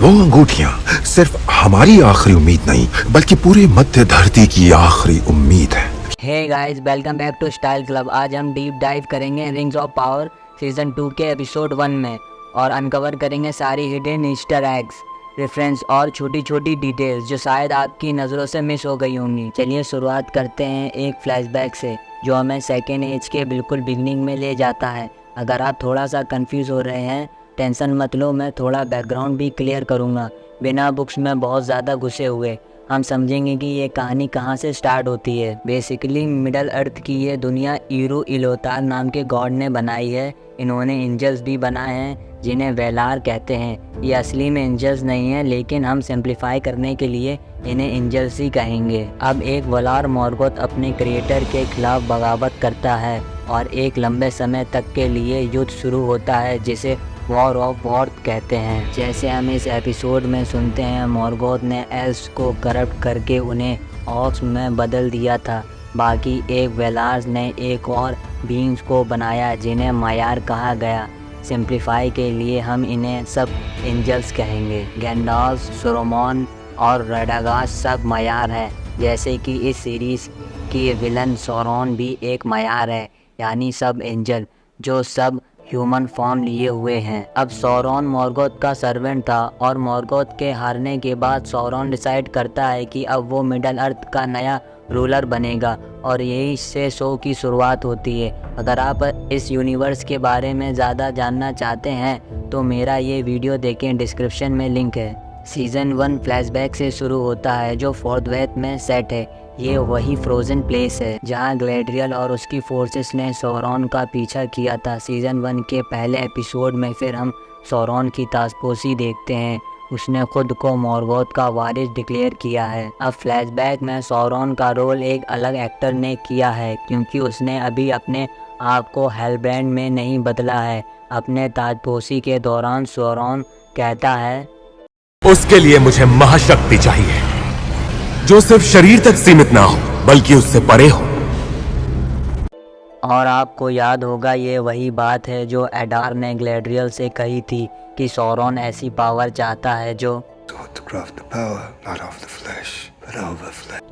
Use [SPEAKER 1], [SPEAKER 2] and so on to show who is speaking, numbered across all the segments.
[SPEAKER 1] वो अंगूठियां सिर्फ हमारी आखिरी उम्मीद नहीं बल्कि पूरे मध्य धरती की आखिरी उम्मीद है।
[SPEAKER 2] Hey guys, welcome back to Style Club. आज हम डीप डाइव करेंगे रिंग्स ऑफ पावर सीजन 2 के एपिसोड 1 में और अनकवर करेंगे सारी हिडन ईस्टर एग्स, रेफरेंस और छोटी छोटी डिटेल्स जो शायद आपकी नज़रों से मिस हो गई होंगी। चलिए शुरुआत करते हैं एक फ्लैशबैक से जो हमें सेकेंड एज के बिल्कुल बिगनिंग में ले जाता है। अगर आप थोड़ा सा कंफ्यूज हो रहे हैं, टेंशन मत लो, मैं थोड़ा बैकग्राउंड भी क्लियर करूँगा। बिना बुक्स में बहुत ज़्यादा घुसे हुए हम समझेंगे कि ये कहानी कहाँ से स्टार्ट होती है। बेसिकली मिडल अर्थ की ये दुनिया ईरू इलोतार नाम के गॉड ने बनाई है। इन्होंने एंजल्स भी बनाए हैं जिन्हें वेलार कहते हैं। ये असली में एंजल्स नहीं है, लेकिन हम सिंप्लीफाई करने के लिए इन्हें एंजल्स ही कहेंगे। अब एक वेलार मॉर्गोथ अपने क्रिएटर के खिलाफ बगावत करता है और एक लंबे समय तक के लिए युद्ध शुरू होता है जिसे वॉर ऑफ वॉर्थ कहते हैं। जैसे हम इस एपिसोड में सुनते हैं, मॉर्गोथ ने एल्व्स को करप्ट करके उन्हें ऑक्स में बदल दिया था। बाकी एक वेलार्स ने एक और बींग्स को बनाया जिन्हें मायार कहा गया। सिंप्लीफाई के लिए हम इन्हें सब एंजल्स कहेंगे। गैंडाल्फ, सोरोमॉन और रेडागास्ट सब मायार हैं। जैसे कि इस सीरीज़ की विलन सौरॉन भी एक मायार है, यानी सब एंजल जो सब ह्यूमन फॉर्म लिए हुए हैं। अब सौरॉन मॉर्गोथ का सर्वेंट था और मॉर्गोथ के हारने के बाद सौरॉन डिसाइड करता है कि अब वो मिडल अर्थ का नया रूलर बनेगा और यही से शो की शुरुआत होती है। अगर आप इस यूनिवर्स के बारे में ज़्यादा जानना चाहते हैं तो मेरा ये वीडियो देखें, डिस्क्रिप्शन में लिंक है। सीज़न 1 फ्लैशबैक से शुरू होता है जो फोर्थवेथ में सेट है। ये वही फ्रोजन प्लेस है जहां ग्लैडियल और उसकी फोर्सेस ने सौरॉन का पीछा किया था। सीज़न 1 के पहले एपिसोड में फिर हम सौरॉन की ताजपोशी देखते हैं। उसने खुद को मॉर्गोथ का वारिस डिक्लेयर किया है। अब फ्लैशबैक में सौरॉन का रोल एक अलग एक्टर ने किया है क्योंकि उसने अभी अपने आप को हेलब्रांड में नहीं बदला है। अपने ताजपोशी के दौरान सौरॉन कहता है,
[SPEAKER 3] उसके लिए मुझे महाशक्ति चाहिए जो सिर्फ शरीर तक सीमित ना हो बल्कि उससे परे हो।
[SPEAKER 2] और आपको याद होगा ये वही बात है जो एडार ने ग्लैडियल से कही थी कि सौरॉन ऐसी पावर चाहता है जो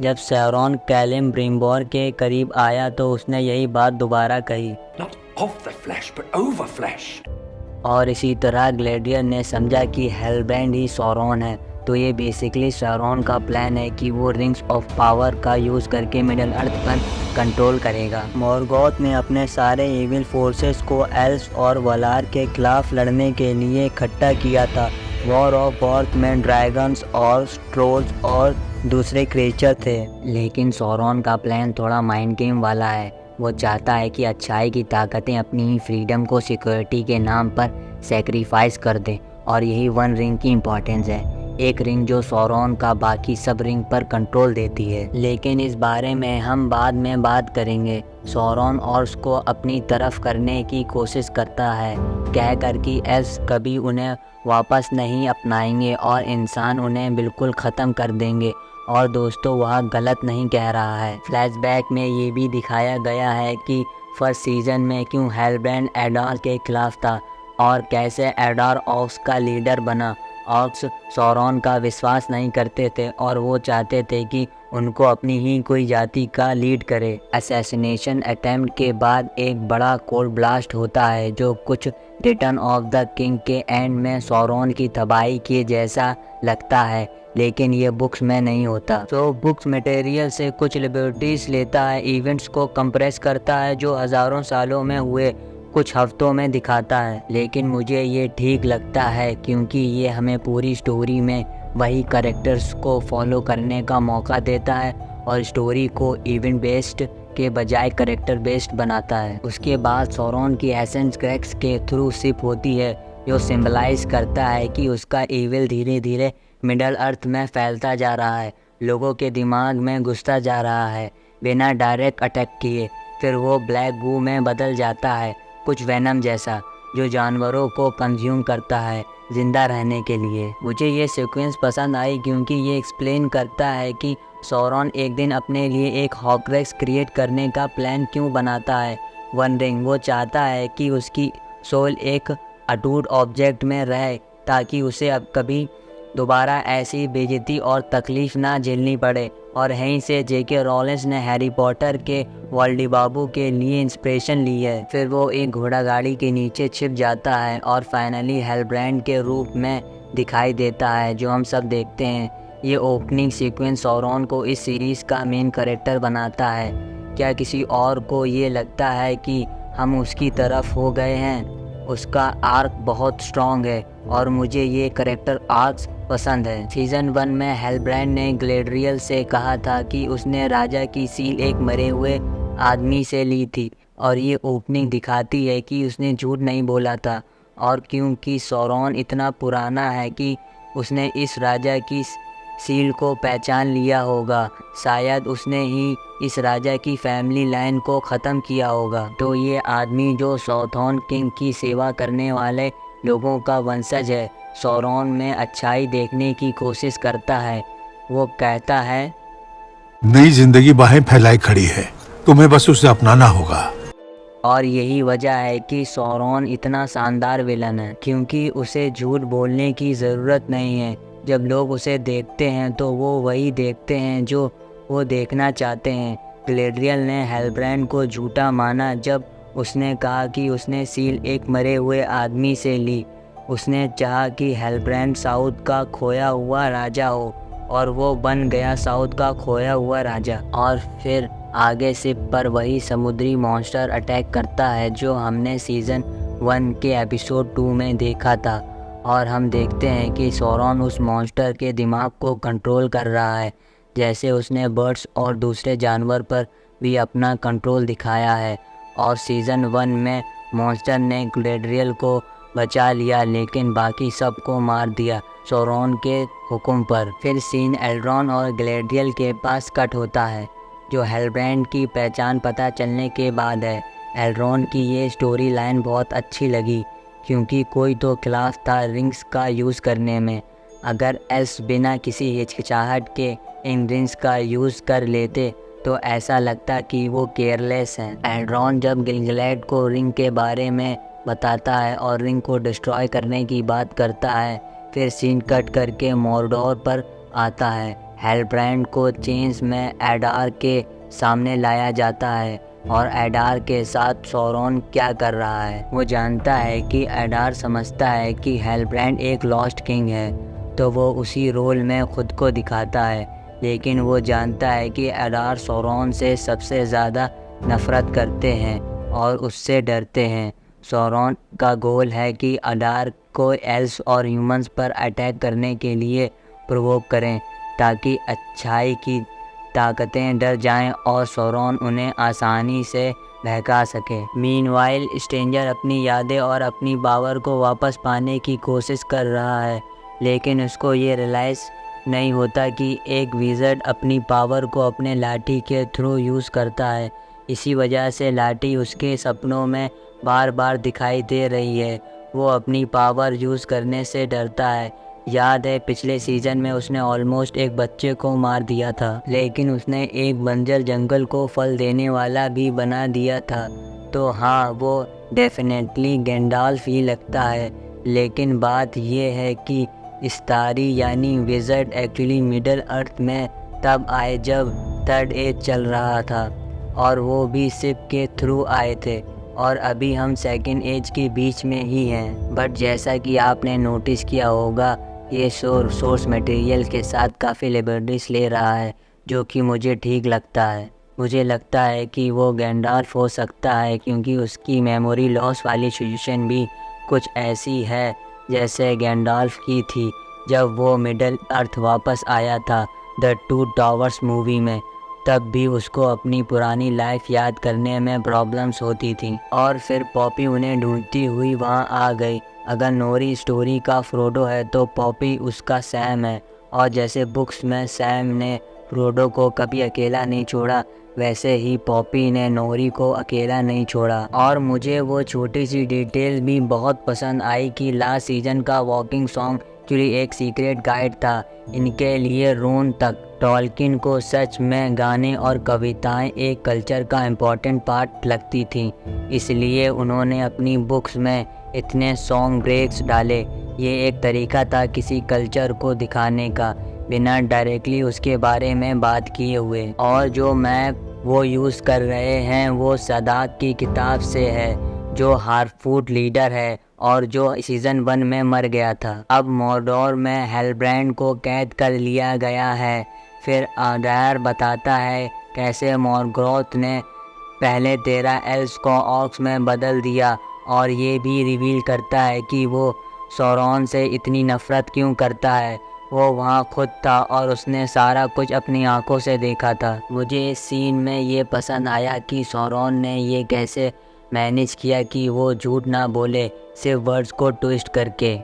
[SPEAKER 2] जब सौरॉन कैलिम ब्रिम्बोर के करीब आया तो उसने यही बात दोबारा कही, और इसी तरह ग्लैडियल ने समझा कि हेलब्रांड ही सौरॉन है। तो ये बेसिकली सौरॉन का प्लान है कि वो रिंग्स ऑफ पावर का यूज़ करके मिडल अर्थ पर कंट्रोल करेगा। मॉर्गोथ ने अपने सारे इविल फोर्सेस को एल्व्स और वेलार के खिलाफ लड़ने के लिए इकट्ठा किया था। वॉर ऑफ वॉर्थ में ड्रैगन्स और ट्रोल्स और दूसरे क्रिएचर थे। लेकिन सौरॉन का प्लान थोड़ा माइंड गेम वाला है। वो चाहता है कि अच्छाई की ताकतें अपनी ही फ्रीडम को सिक्योरिटी के नाम पर सेक्रीफाइस कर दें, और यही वन रिंग की इम्पोर्टेंस है। एक रिंग जो सौरॉन का बाकी सब रिंग पर कंट्रोल देती है। लेकिन इस बारे में हम बाद में बात करेंगे। सौरॉन ऑर्क्स को अपनी तरफ करने की कोशिश करता है, कहकर कि एल्व्स कभी उन्हें वापस नहीं अपनाएंगे और इंसान उन्हें बिल्कुल ख़त्म कर देंगे। और दोस्तों, वह गलत नहीं कह रहा है। फ्लैशबैक में ये भी दिखाया गया है कि फर्स्ट सीजन में क्यों हेलब्रांड एडार के खिलाफ था और कैसे एडार ऑक्स का लीडर बना। ऑक्स सौरॉन का विश्वास नहीं करते थे और वो चाहते थे कि उनको अपनी ही कोई जाति का लीड करे। असैसिनेशन अटेम्प्ट के बाद एक बड़ा कोल्ड ब्लास्ट होता है जो कुछ रिटर्न ऑफ द किंग के एंड में सौरॉन की तबाही के जैसा लगता है, लेकिन ये बुक्स में नहीं होता। तो बुक्स मटेरियल से कुछ लिबर्टीज लेता है, इवेंट्स को कंप्रेस करता है जो हज़ारों सालों में हुए कुछ हफ्तों में दिखाता है। लेकिन मुझे ये ठीक लगता है क्योंकि ये हमें पूरी स्टोरी में वही कैरेक्टर्स को फॉलो करने का मौका देता है और स्टोरी को इवेंट बेस्ड के बजाय कैरेक्टर बेस्ड बनाता है। उसके बाद सौरॉन की एसेंस क्रैक्स के थ्रू शिप होती है जो सिंबलाइज करता है कि उसका इविल धीरे धीरे मिडल अर्थ में फैलता जा रहा है, लोगों के दिमाग में घुसता जा रहा है बिना डायरेक्ट अटैक किए। फिर वो ब्लैक गू में बदल जाता है, कुछ वेनम जैसा जो जानवरों को कंज्यूम करता है ज़िंदा रहने के लिए। मुझे ये सीक्वेंस पसंद आई क्योंकि ये एक्सप्लेन करता है कि सौरॉन एक दिन अपने लिए एक हॉर्क्रेक्स क्रिएट करने का प्लान क्यों बनाता है। वन रिंग, वो चाहता है कि उसकी सोल एक अटूट ऑब्जेक्ट में रहे ताकि उसे अब कभी दोबारा ऐसी बेइज्जती और तकलीफ ना झेलनी पड़े। और यहीं से जेके रॉलिंस ने हैरी पॉटर के वॉल्डी बाबू के लिए इंस्पिरेशन ली है। फिर वो एक घोड़ा गाड़ी के नीचे छिप जाता है और फाइनली हेलब्रांड के रूप में दिखाई देता है, जो हम सब देखते हैं। ये ओपनिंग सीक्वेंस सौरॉन को इस सीरीज़ का मेन कैरेक्टर बनाता है। क्या किसी और को ये लगता है कि हम उसकी तरफ हो गए हैं? उसका आर्क बहुत स्ट्रॉन्ग है और मुझे ये कैरेक्टर आर्क्स पसंद है। सीज़न 1 में हेलब्रांड ने गैलेड्रियल से कहा था कि उसने राजा की सील एक मरे हुए आदमी से ली थी, और ये ओपनिंग दिखाती है कि उसने झूठ नहीं बोला था। और क्योंकि सौरॉन इतना पुराना है कि उसने इस राजा की सील को पहचान लिया होगा, शायद उसने ही इस राजा की फैमिली लाइन को ख़त्म किया होगा। तो ये आदमी जो सौथॉर्न किंग की सेवा करने वाले लोगों का वंशज है, सौरॉन में अच्छाई देखने की कोशिश करता है। वो कहता है,
[SPEAKER 4] नई जिंदगी बाहें फैलाई खड़ी है, तुम्हें बस उसे अपनाना होगा।
[SPEAKER 2] और यही वजह है कि सौरॉन इतना शानदार विलन है, क्योंकि उसे झूठ बोलने की ज़रूरत नहीं है। जब लोग उसे देखते हैं तो वो वही देखते हैं जो वो देखना चाहते हैं। गैलेड्रियल ने हेलब्रांड को झूठा माना जब उसने कहा कि उसने सील एक मरे हुए आदमी से ली। उसने चाहा कि हेलब्रांड साउथ का खोया हुआ राजा हो, और वो बन गया साउथ का खोया हुआ राजा। और फिर आगे शिप पर वही समुद्री मॉन्स्टर अटैक करता है जो हमने सीज़न 1 के एपिसोड 2 में देखा था। और हम देखते हैं कि सौरॉन उस मॉन्स्टर के दिमाग को कंट्रोल कर रहा है, जैसे उसने बर्ड्स और दूसरे जानवर पर भी अपना कंट्रोल दिखाया है। और सीज़न 1 में मॉन्स्टर ने गैलेड्रियल को बचा लिया, लेकिन बाकी सबको मार दिया सौरॉन के हुक्म पर। फिर सीन एल्रॉन और गैलेड्रियल के पास कट होता है, जो हेलब्रांड की पहचान पता चलने के बाद है। एल्रॉन की ये स्टोरी लाइन बहुत अच्छी लगी, क्योंकि कोई तो खिलाफ था रिंग्स का यूज़ करने में। अगर एल्स बिना किसी हिचकिचाहट के इन रिंग्स का यूज़ कर लेते तो ऐसा लगता कि वो केयरलेस हैं। एल्रॉन जब गिलगैलाड को रिंग के बारे में बताता है और रिंग को डिस्ट्रॉय करने की बात करता है, फिर सीन कट करके मॉर्डोर पर आता है। हेलब्रांड को चेंज में एडार के सामने लाया जाता है, और एडार के साथ सौरॉन क्या कर रहा है। वो जानता है कि एडार समझता है कि हेलब्रांड एक लॉस्ट किंग है, तो वो उसी रोल में खुद को दिखाता है। लेकिन वो जानता है कि एडार सौरॉन से सबसे ज़्यादा नफ़रत करते हैं और उससे डरते हैं। सौरॉन का गोल है कि एडार को एल्स और ह्यूमंस पर अटैक करने के लिए प्रोवोक करें, ताकि अच्छाई की ताकतें डर जाएं और सौरॉन उन्हें आसानी से बहका सके। मीनवाइल स्ट्रेंजर अपनी यादें और अपनी पावर को वापस पाने की कोशिश कर रहा है, लेकिन उसको ये रियलाइज़ नहीं होता कि एक विज़र्ड अपनी पावर को अपने लाठी के थ्रू यूज़ करता है। इसी वजह से लाठी उसके सपनों में बार बार दिखाई दे रही है। वो अपनी पावर यूज़ करने से डरता है। याद है पिछले सीज़न में उसने ऑलमोस्ट एक बच्चे को मार दिया था, लेकिन उसने एक बंजर जंगल को फल देने वाला भी बना दिया था। तो हाँ, वो डेफिनेटली गैंडाल्फ ही लगता है। लेकिन बात ये है कि स्टारी यानी विज़र्ड एक्चुअली मिडल अर्थ में तब आए जब थर्ड एज चल रहा था, और वो भी शिप के थ्रू आए थे, और अभी हम सेकंड एज के बीच में ही हैं। बट जैसा कि आपने नोटिस किया होगा, ये सोर्स मटेरियल के साथ काफ़ी लिबर्टीज ले रहा है, जो कि मुझे ठीक लगता है। मुझे लगता है कि वो गैंडाल्फ हो सकता है, क्योंकि उसकी मेमोरी लॉस वाली सिचुएशन भी कुछ ऐसी है जैसे गैंडाल्फ की थी जब वो मिडल अर्थ वापस आया था द टू टावर्स मूवी में। तब भी उसको अपनी पुरानी लाइफ याद करने में प्रॉब्लम्स होती थी, और फिर पॉपी उन्हें ढूंढती हुई वहाँ आ गई। अगर नोरी स्टोरी का फ्रोडो है तो पॉपी उसका सैम है, और जैसे बुक्स में सैम ने फ्रोडो को कभी अकेला नहीं छोड़ा, वैसे ही पॉपी ने नोरी को अकेला नहीं छोड़ा। और मुझे वो छोटी सी डिटेल भी बहुत पसंद आई कि लास्ट सीज़न का वॉकिंग सॉन्ग एक्चुअली एक सीक्रेट गाइड था इनके लिए रोन तक। टॉलकिन को सच में गाने और कविताएं एक कल्चर का इम्पॉर्टेंट पार्ट लगती थी, इसलिए उन्होंने अपनी बुक्स में इतने सॉन्ग ब्रेक्स डाले। ये एक तरीका था किसी कल्चर को दिखाने का, बिना डायरेक्टली उसके बारे में बात किए हुए। और जो मैप वो यूज़ कर रहे हैं वो सदाक की किताब से है, जो हार्फूट लीडर है और जो सीज़न 1 में मर गया था। अब मॉर्डोर में हेलब्रांड को कैद कर लिया गया है। फिर आडायर बताता है कैसे मॉर्गोथ ने पहले 13 एल्व्स को ऑर्क्स में बदल दिया, और ये भी रिवील करता है कि वो सौरॉन से इतनी नफ़रत क्यों करता है। वो वहाँ खुद था और उसने सारा कुछ अपनी आंखों से देखा था। मुझे इस सीन में ये पसंद आया कि सौरॉन ने ये कैसे मैनेज किया कि वो झूठ ना बोले, सिर्फ वर्ड्स को ट्विस्ट करके,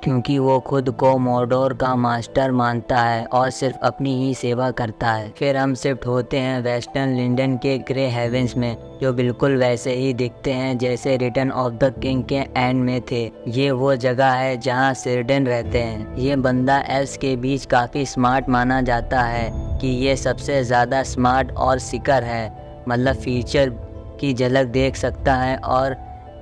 [SPEAKER 2] क्योंकि वो खुद को मॉर्डोर का मास्टर मानता है और सिर्फ अपनी ही सेवा करता है। फिर हम शिफ्ट होते हैं वेस्टर्न लिंडन के ग्रे हेवेंस में, जो बिल्कुल वैसे ही दिखते हैं जैसे रिटर्न ऑफ द किंग के एंड में थे। ये वो जगह है जहाँ सिरडन रहते हैं। ये बंदा एल्व्स के बीच काफ़ी स्मार्ट माना जाता है कि ये सबसे ज़्यादा स्मार्ट और सिकर है, मतलब फ्यूचर की झलक देख सकता है और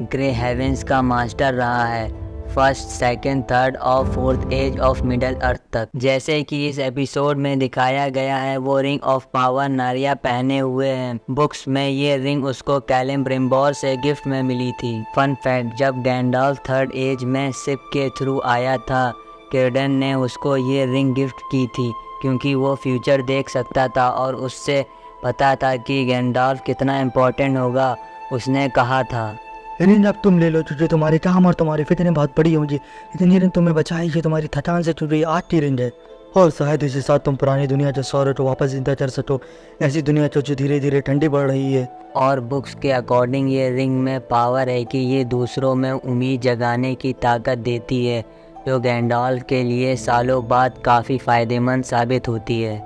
[SPEAKER 2] ग्रे हेवेंस का मास्टर रहा है फर्स्ट, सेकंड, थर्ड और फोर्थ एज ऑफ मिडल अर्थ तक। जैसे कि इस एपिसोड में दिखाया गया है, वो रिंग ऑफ पावर नारिया पहने हुए हैं। बुक्स में ये रिंग उसको कैलिब्रिम्बोर से गिफ्ट में मिली थी। फन फैक्ट, जब गैंडल्फ थर्ड एज में शिप के थ्रू आया था, किर्डन ने उसको ये रिंग गिफ्ट की थी क्योंकि वो फ्यूचर देख सकता था और उससे पता था कि गैंडल्फ कितना इम्पोर्टेंट होगा। उसने कहा था,
[SPEAKER 5] रिंग अब तुम ले लो, तुझे तुम्हारे काम और तुम्हारी फितने बहुत बड़ी होंगी। इतनी रिंग तुम्हें बचाई, ये तुम्हारी थकान से छूट गई 8 की रिंग है, और शायद इसी साथ तुम पुरानी दुनिया जो सौ रटो वापस जिंदा कर सको, ऐसी दुनिया जो धीरे धीरे ठंडी बढ़ रही है।
[SPEAKER 2] और बुक्स के अकॉर्डिंग ये रिंग में पावर है कि ये दूसरों में उम्मीद जगाने की ताकत देती है, जो गैंडल्फ के लिए सालों बाद काफ़ी फ़ायदेमंद साबित होती है।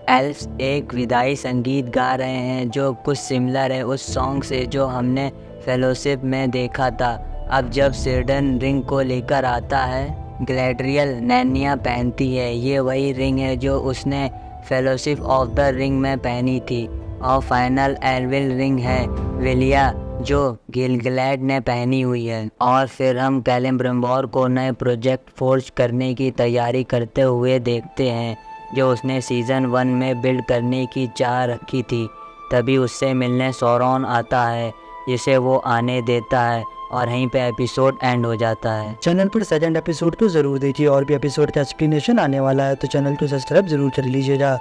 [SPEAKER 2] एल्व्स एक विदाई संगीत गा रहे हैं जो कुछ सिमिलर है उस सॉन्ग से जो हमने फेलोशिप में देखा था। अब जब सिरडन रिंग को लेकर आता है, गैलेड्रियल नैनिया पहनती है। ये वही रिंग है जो उसने फेलोशिप ऑफ द रिंग में पहनी थी। और फाइनल एल्विल रिंग है विलिया, जो गिलगलैड ने पहनी हुई है। और फिर हम कैलिब्रिम्बोर को नए प्रोजेक्ट फोर्ज करने की तैयारी करते हुए देखते हैं, जो उसने सीज़न 1 में बिल्ड करने की चाह रखी थी। तभी उससे मिलने सौरॉन आता है, जिसे वो आने देता है, और यहीं पे एपिसोड एंड हो जाता है।
[SPEAKER 5] चैनल पर सेकंड एपिसोड को ज़रूर देखिए, और भी एपिसोड का एक्सप्लेनेशन आने वाला है, तो चैनल को सब्सक्राइब ज़रूर कर लीजिएगा।